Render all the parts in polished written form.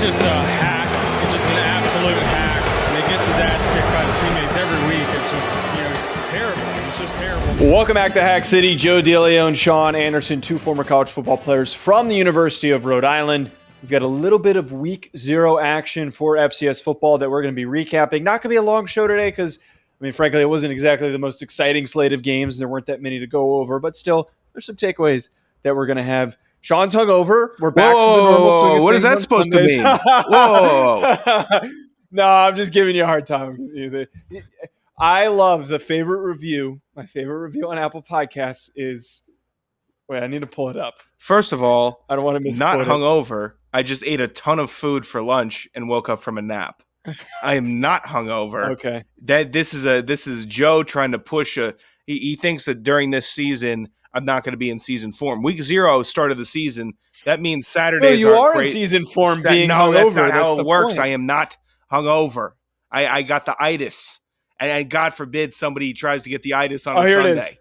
just a hack. He's just an absolute hack. And he gets his ass kicked by his teammates every week. It's just, it's terrible. It's just terrible. Welcome back to Hack City. Joe DeLeone and Sean Anderson, two former college football players from the University of Rhode Island. We've got a little bit of week 0 action for FCS football that we're going to be recapping. Not going to be a long show today because, frankly, it wasn't exactly the most exciting slate of games. There weren't that many to go over, but still, there's some takeaways that we're going to have. Sean's hungover. We're back to the normal swing of what is that supposed to mean? Whoa. No, I'm just giving you a hard time. I love the favorite review. My favorite review on Apple Podcasts is... Wait, I need to pull it up. First of all, I don't want to misquote not hungover. I just ate a ton of food for lunch and woke up from a nap. I am not hungover. Okay. This is Joe trying to push he thinks that during this season I'm not going to be in season form. Week 0, start of the season. That means Saturdays you are great. In season form being no, hungover. That's not how it works. Point. I am not hungover. I got the itis. And God forbid somebody tries to get the itis on a here Sunday. It is.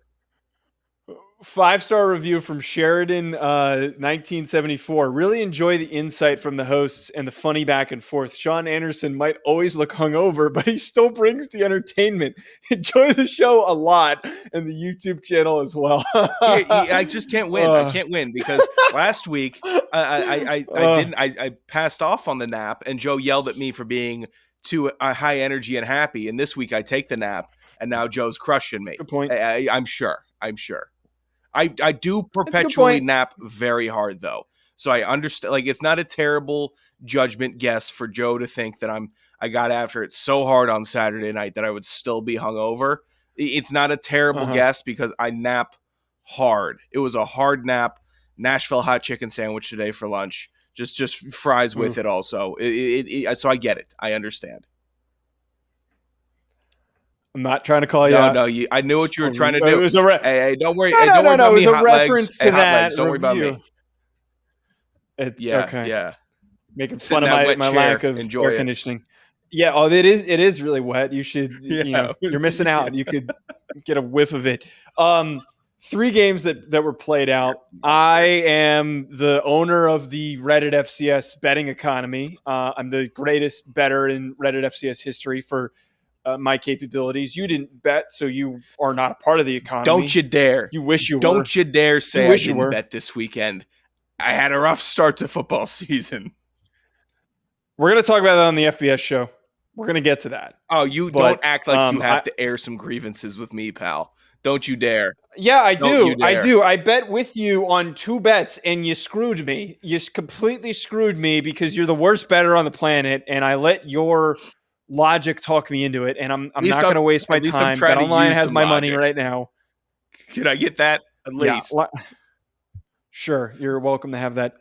5-star review from Sheridan, 1974. Really enjoy the insight from the hosts and the funny back and forth. Sean Anderson might always look hungover, but he still brings the entertainment. Enjoy the show a lot and the YouTube channel as well. I just can't win. I can't win because last week I passed off on the nap and Joe yelled at me for being too high energy and happy. And this week I take the nap and now Joe's crushing me. Good point. I'm sure. I do perpetually nap very hard though. So I understand, like, it's not a terrible judgment guess for Joe to think that I got after it so hard on Saturday night that I would still be hungover. It's not a terrible guess because I nap hard. It was a hard nap. Nashville hot chicken sandwich today for lunch. Just fries with it also. So I get it. I understand. I'm not trying to call you out. No, I knew what you were trying to do. It was hey, don't worry. No, don't worry about it was me, a hot reference legs. to Hey, that hot legs, don't worry about review. me. Yeah. Making Sit fun in of that wet my chair, lack of enjoy air it. conditioning. Yeah, it is really wet. You should, you're missing out. You could get a whiff of it. 3 games that were played out. I am the owner of the Reddit FCS betting economy. I'm the greatest bettor in Reddit FCS history for my capabilities. You didn't bet, so you are not a part of the economy. Don't you dare. You wish you were. Don't you dare say wish I you didn't were. bet this weekend. I had a rough start to football season. We're going to talk about that on the FBS show. We're going to get to that. Oh, don't act like you have to air some grievances with me, pal. Don't you dare. Yeah, I Don't you do. I dare. do. I bet with you on 2 bets, and you screwed me. You completely screwed me because you're the worst bettor on the planet, and I let your logic talk me into it, and I'm not going to waste my time. BetOnline has my money right now. Can I get that at least? Sure, you're welcome to have that.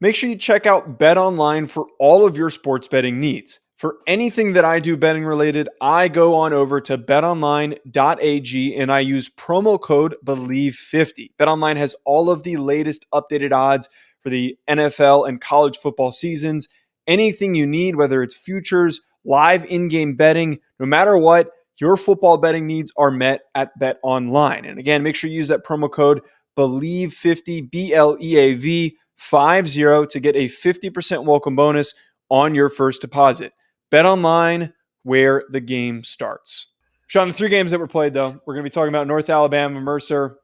Make sure you check out BetOnline for all of your sports betting needs. For anything that I do betting related, I go on over to betonline.ag and I use promo code BELIEVE50. BetOnline has all of the latest updated odds for the NFL and college football seasons. Anything you need, whether it's futures, live in-game betting, no matter what, your football betting needs are met at BetOnline. And again, make sure you use that promo code BELIEVE50, BLEAV50 to get a 50% welcome bonus on your first deposit. BetOnline, where the game starts. Sean, the 3 games that were played, though, we're going to be talking about North Alabama, Mercer,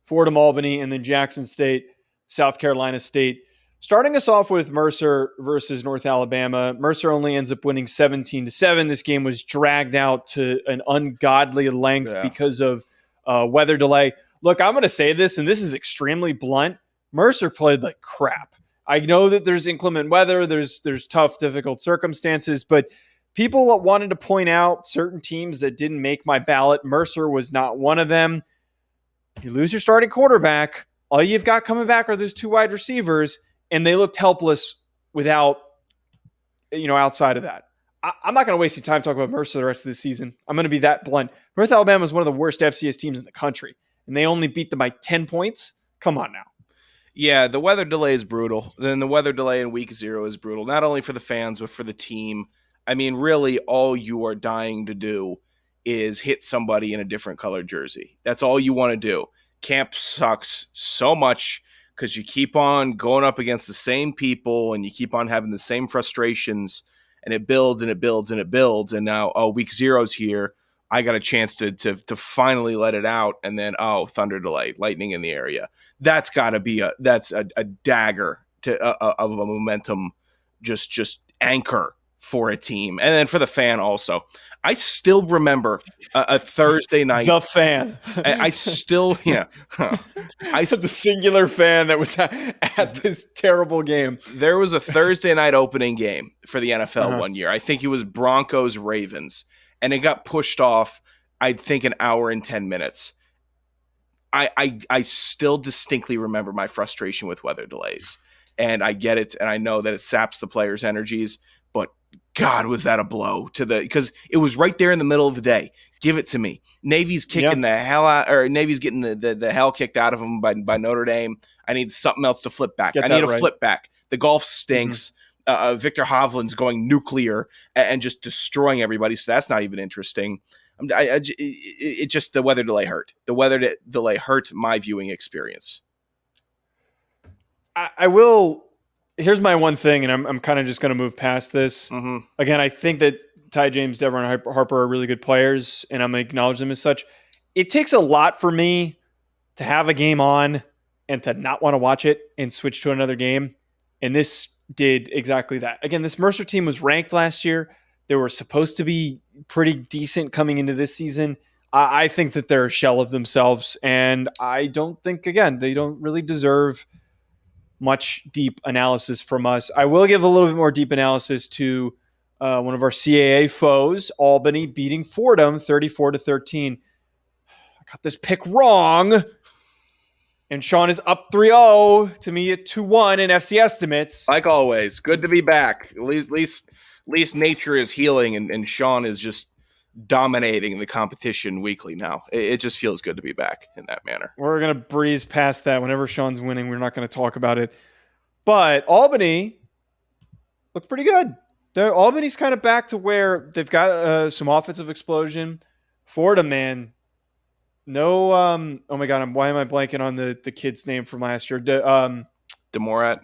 Fordham, Albany, and then Jackson State, South Carolina State. Starting us off with Mercer versus North Alabama. Mercer only ends up winning 17-7. This game was dragged out to an ungodly length because of weather delay. Look, I'm going to say this, and this is extremely blunt. Mercer played like crap. I know that there's inclement weather, there's tough, difficult circumstances, but people wanted to point out certain teams that didn't make my ballot. Mercer was not one of them. You lose your starting quarterback. All you've got coming back are those 2 wide receivers, and they looked helpless without, outside of that. I'm not going to waste your time talking about Mercer the rest of the season. I'm going to be that blunt. North Alabama is one of the worst FCS teams in the country, and they only beat them by 10 points. Come on now. Yeah, the weather delay is brutal. Then the weather delay in week 0 is brutal, not only for the fans, but for the team. I mean, really, all you are dying to do is hit somebody in a different colored jersey. That's all you want to do. Camp sucks so much. because you keep on going up against the same people and you keep on having the same frustrations, and it builds and it builds and it builds. And now, week 0's here. I got a chance to finally let it out, and then thunder delay, lightning in the area. That's got to be a dagger to of a momentum, just anchor for a team, and then for the fan also. I still remember a Thursday night. The fan. I still, yeah. The singular fan that was at this terrible game. There was a Thursday night opening game for the NFL one year. I think it was Broncos Ravens. And it got pushed off, I think, an hour and 10 minutes. I still distinctly remember my frustration with weather delays. And I get it, and I know that it saps the players' energies. But, God, was that a blow to because it was right there in the middle of the day. Give it to me. Navy's kicking the hell out, or Navy's getting the hell kicked out of them by Notre Dame. I need something else to flip back. I need a flip back. The golf stinks. Victor Hovland's going nuclear and just destroying everybody. So that's not even interesting. It just, the weather delay hurt. The weather delay hurt my viewing experience. I will. Here's my one thing, and I'm kind of just going to move past this. Again, I think that Ty James, Deveron, and Harper are really good players, and I'm going to acknowledge them as such. It takes a lot for me to have a game on and to not want to watch it and switch to another game. And this did exactly that. Again, this Mercer team was ranked last year. They were supposed to be pretty decent coming into this season. I think that they're a shell of themselves, and I don't think, again, they don't really deserve much deep analysis from us. I will give a little bit more deep analysis to one of our CAA foes, Albany, beating Fordham 34-13. I got this pick wrong. And Sean is up 3-0 to me at 2-1 in FC estimates. Like always, good to be back. At least nature is healing, and Sean is just dominating the competition weekly now. It just feels good to be back in that manner. We're going to breeze past that. Whenever Sean's winning, we're not going to talk about it. But Albany looked pretty good. Albany's kind of back to where they've got some offensive explosion. Fordham, man. No, oh my God, why am I blanking on the kid's name from last year? Demorat.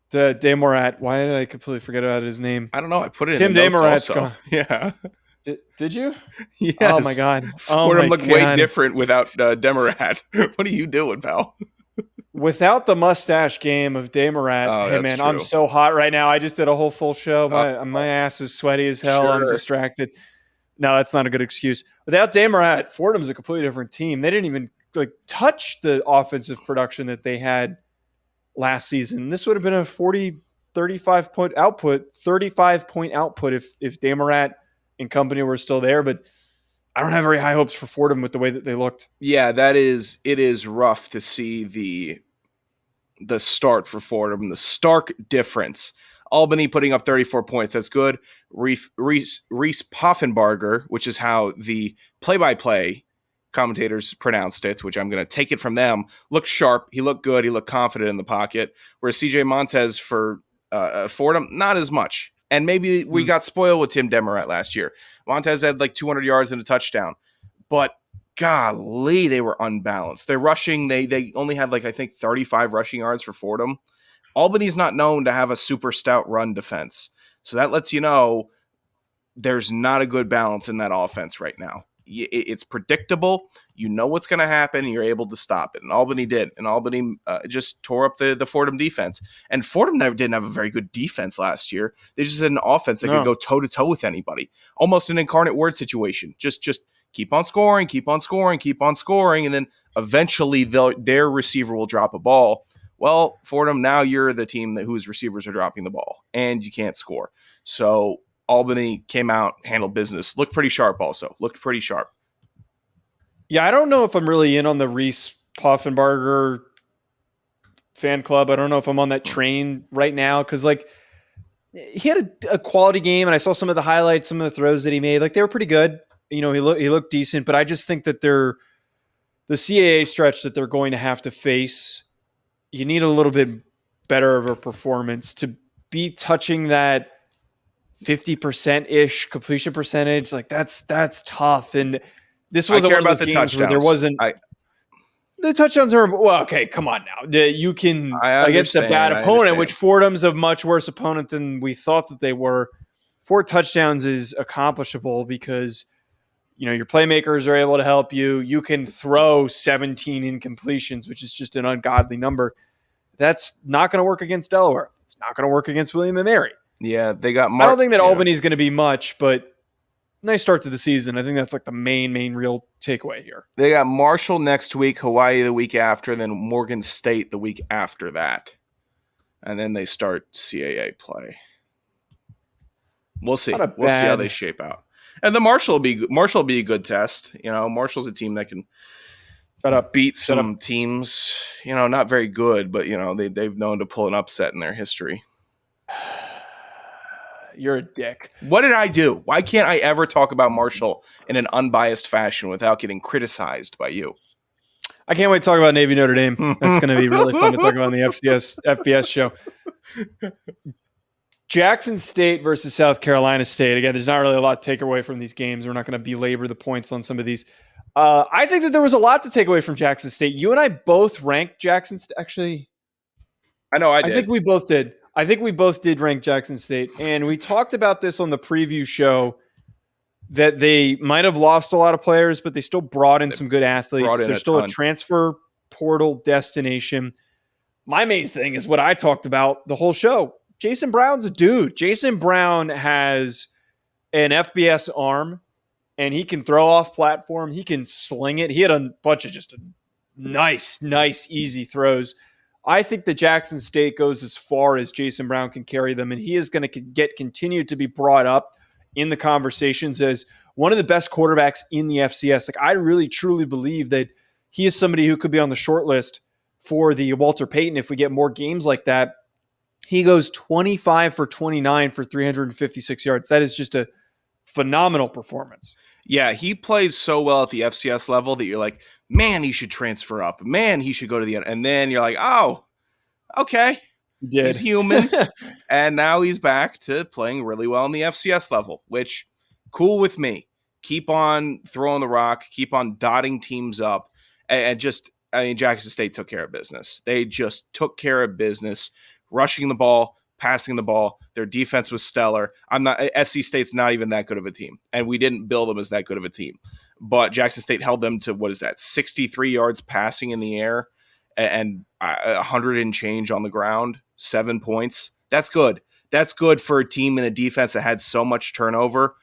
Demorat. Why did I completely forget about his name? I don't know. I put it Tim in the notes Demorat's also. Gone. Yeah. Did you? Yes. Oh my God. Fordham looked way different without Demorat. What are you doing, pal? Without the mustache game of Demorat, hey man, true. I'm so hot right now. I just did a whole full show. My ass is sweaty as hell. Sure. I'm distracted. No, that's not a good excuse. Without Demorat, Fordham's a completely different team. They didn't even touch the offensive production that they had last season. This would have been a 35 point output if Demorat and company were still there. But I don't have very high hopes for Fordham with the way that they looked. Yeah, it is rough to see the start for Fordham, the stark difference. Albany putting up 34 points. That's good. Reese Poffenbarger, which is how the play-by-play commentators pronounced it, which I'm going to take it from them, looked sharp. He looked good. He looked confident in the pocket. Whereas CJ Montez for Fordham, not as much. And maybe we got spoiled with Tim Demorat last year. Montez had 200 yards and a touchdown. But golly, they were unbalanced. They're rushing. They only had I think 35 rushing yards for Fordham. Albany's not known to have a super stout run defense. So that lets you know there's not a good balance in that offense right now. It's predictable. You know what's going to happen, and you're able to stop it. And Albany did. And Albany just tore up the Fordham defense. And Fordham didn't have a very good defense last year. They just had an offense that could go toe-to-toe with anybody. Almost an incarnate word situation. Just keep on scoring, keep on scoring, keep on scoring, and then eventually their receiver will drop a ball. Well, Fordham, now you're the team whose receivers are dropping the ball, and you can't score. So Albany came out, handled business. Looked pretty sharp also. Looked pretty sharp. Yeah, I don't know if I'm really in on the Reese Poffenbarger fan club. I don't know if I'm on that train right now because, he had a quality game, and I saw some of the highlights, some of the throws that he made. They were pretty good. He looked decent, but I just think that the CAA stretch that they're going to have to face, you need a little bit better of a performance to be touching that 50%-ish completion percentage. That's tough. And this was one of those games where there wasn't. The touchdowns are well. Okay, come on now. You can against a bad opponent, which Fordham's a much worse opponent than we thought that they were. 4 touchdowns is accomplishable because your playmakers are able to help you. You can throw 17 incompletions, which is just an ungodly number. That's not going to work against Delaware. It's not going to work against William and Mary. Yeah, they got. I don't think that Albany is going to be much, but. Nice start to the season. I think that's like the main real takeaway here. They got Marshall next week, Hawaii the week after, then Morgan State the week after that. And then they start CAA play. We'll see. We'll see how they shape out. And the Marshall will be a good test. Marshall's a team that can beat some teams, not very good, but they've known to pull an upset in their history. You're a dick. What did I do? Why can't I ever talk about Marshall in an unbiased fashion without getting criticized by you? I can't wait to talk about Navy Notre Dame. That's going to be really fun to talk about on the FBS show. Jackson State versus South Carolina State. Again, there's not really a lot to take away from these games. We're not going to belabor the points on some of these. I think that there was a lot to take away from Jackson State. You and I both ranked Jackson State. Actually, I know I did. I think we both did. I think we both did rank Jackson State, and we talked about this on the preview show that they might have lost a lot of players, but they still brought in some good athletes. They're still a transfer portal destination. My main thing is what I talked about the whole show. Jason Brown's a dude. Jason Brown has an FBS arm, and he can throw off platform. He can sling it. He had a bunch of just nice, easy throws. I think that Jackson State goes as far as Jason Brown can carry them, and he is going to continue to be brought up in the conversations as one of the best quarterbacks in the FCS. Like, I really, truly believe that he is somebody who could be on the short list for the Walter Payton if we get more games like that. He goes 25 for 29 for 356 yards. That is just a phenomenal performance. Yeah, he plays so well at the FCS level that you're like, man, he should transfer up. Man, he should go to the end. And then you're like, oh, okay. He's human. And now he's back to playing really well in the FCS level, which cool with me. Keep on throwing the rock. Keep on dotting teams up. And Jackson State took care of business. They just took care of business, rushing the ball, passing the ball. Their defense was stellar. SC State's not even that good of a team, and we didn't build them as that good of a team. But Jackson State held them to 63 yards passing in the air and 100 and change on the ground, 7 points. That's good. That's good for a team and a defense that had so much turnover.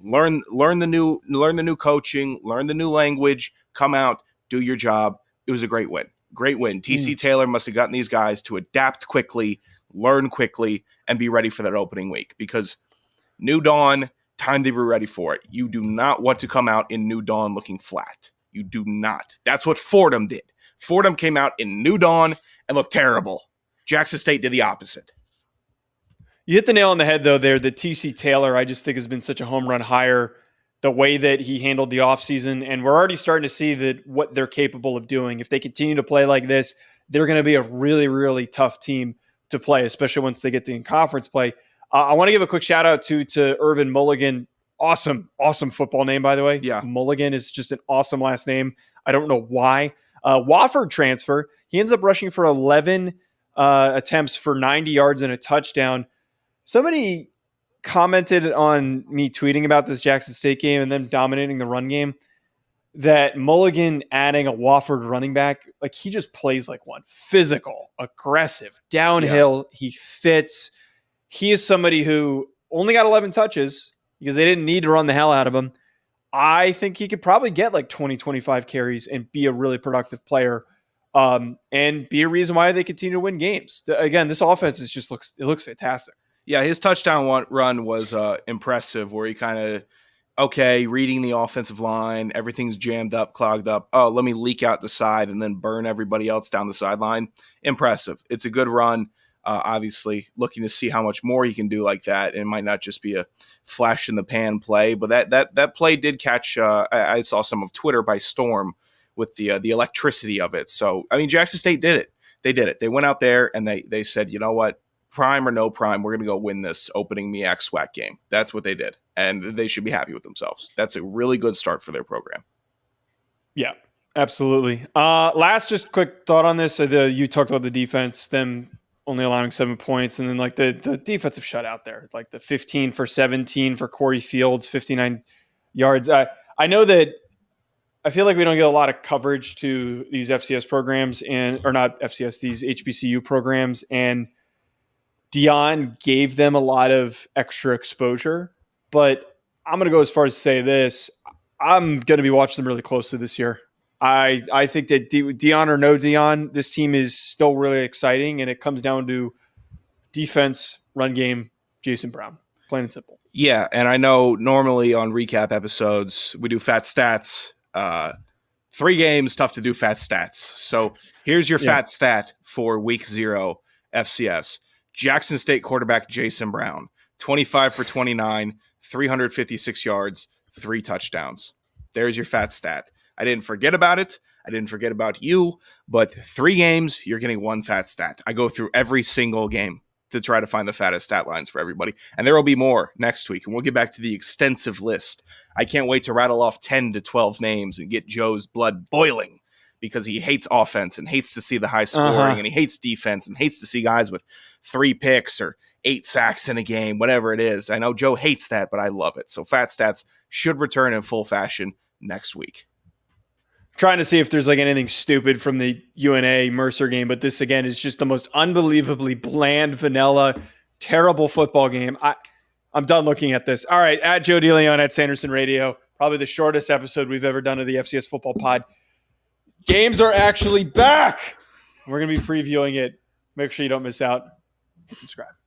Learn the new coaching, learn the new language, come out, do your job. It was a great win. Great win. TC Taylor must have gotten these guys to adapt quickly, learn quickly, and be ready for that opening week, because New Dawn, time to be ready for it. You do not want to come out in New Dawn looking flat. You do not. That's what Fordham did. Fordham came out in New Dawn and looked terrible. Jackson State did the opposite. You hit the nail on the head, though, there. The TC Taylor, I just think, has been such a home run hire, the way that he handled the offseason. And we're already starting to see that what they're capable of doing. If they continue to play like this, they're going to be a really, really tough team to play, especially once they get to in-conference play. I want to give a quick shout-out to Irvin Mulligan. Awesome football name, by the way. Yeah. Mulligan is just an awesome last name. I don't know why. Wofford transfer. He ends up rushing for 11 attempts for 90 yards and a touchdown. Somebody commented on me tweeting about this Jackson State game and them dominating the run game that Mulligan adding a Wofford running back, like, he just plays like one. Physical, aggressive, downhill. Yeah. He fits. He is somebody who only got 11 touches because they didn't need to run the hell out of him. I think he could probably get like 20, 25 carries and be a really productive player, and be a reason why they continue to win games. Again, this offense looks fantastic. Yeah, his touchdown run was impressive, where he kind of, reading the offensive line, everything's jammed up, clogged up. Oh, let me leak out the side and then burn everybody else down the sideline. Impressive. It's a good run. Obviously, looking to see how much more he can do like that. It might not just be a flash in the pan play, but that play did catch. I saw some of Twitter by storm with the electricity of it. So, Jackson State did it. They did it. They went out there and they said, you know what? Prime or no prime, we're going to go win this opening MEAC SWAC game. That's what they did, and they should be happy with themselves. That's a really good start for their program. Yeah, Absolutely. Last, just quick thought on this. You talked about the defense, them only allowing 7 points, and then like the defensive shutout there, like the 15 for 17 for Corey Fields, 59 yards. I know that I feel like we don't get a lot of coverage to these FCS programs or not FCS, these HBCU programs, and DeLeone gave them a lot of extra exposure. But I'm going to go as far as to say this: I'm going to be watching them really closely this year. I think that DeLeone or no DeLeone, this team is still really exciting, and it comes down to defense, run game, Jason Brown, plain and simple. Yeah, and I know normally on recap episodes we do fat stats. 3 games, tough to do fat stats. So here's your fat stat for week 0 FCS. Jackson State quarterback Jason Brown, 25 for 29, 356 yards, 3 touchdowns. There's your fat stat. I didn't forget about it. I didn't forget about you, but 3 games, you're getting 1 fat stat. I go through every single game to try to find the fattest stat lines for everybody. And there will be more next week, and we'll get back to the extensive list. I can't wait to rattle off 10 to 12 names and get Joe's blood boiling because he hates offense and hates to see the high scoring and he hates defense and hates to see guys with 3 picks or 8 sacks in a game, whatever it is. I know Joe hates that, but I love it. So fat stats should return in full fashion next week. Trying to see if there's like anything stupid from the UNA Mercer game, but this again is just the most unbelievably bland, vanilla, terrible football game. I'm done looking at this. All right, at Joe DeLeone at Sanderson Radio, probably the shortest episode we've ever done of the FCS Football Pod. Games are actually back. We're going to be previewing it. Make sure you don't miss out. Hit subscribe.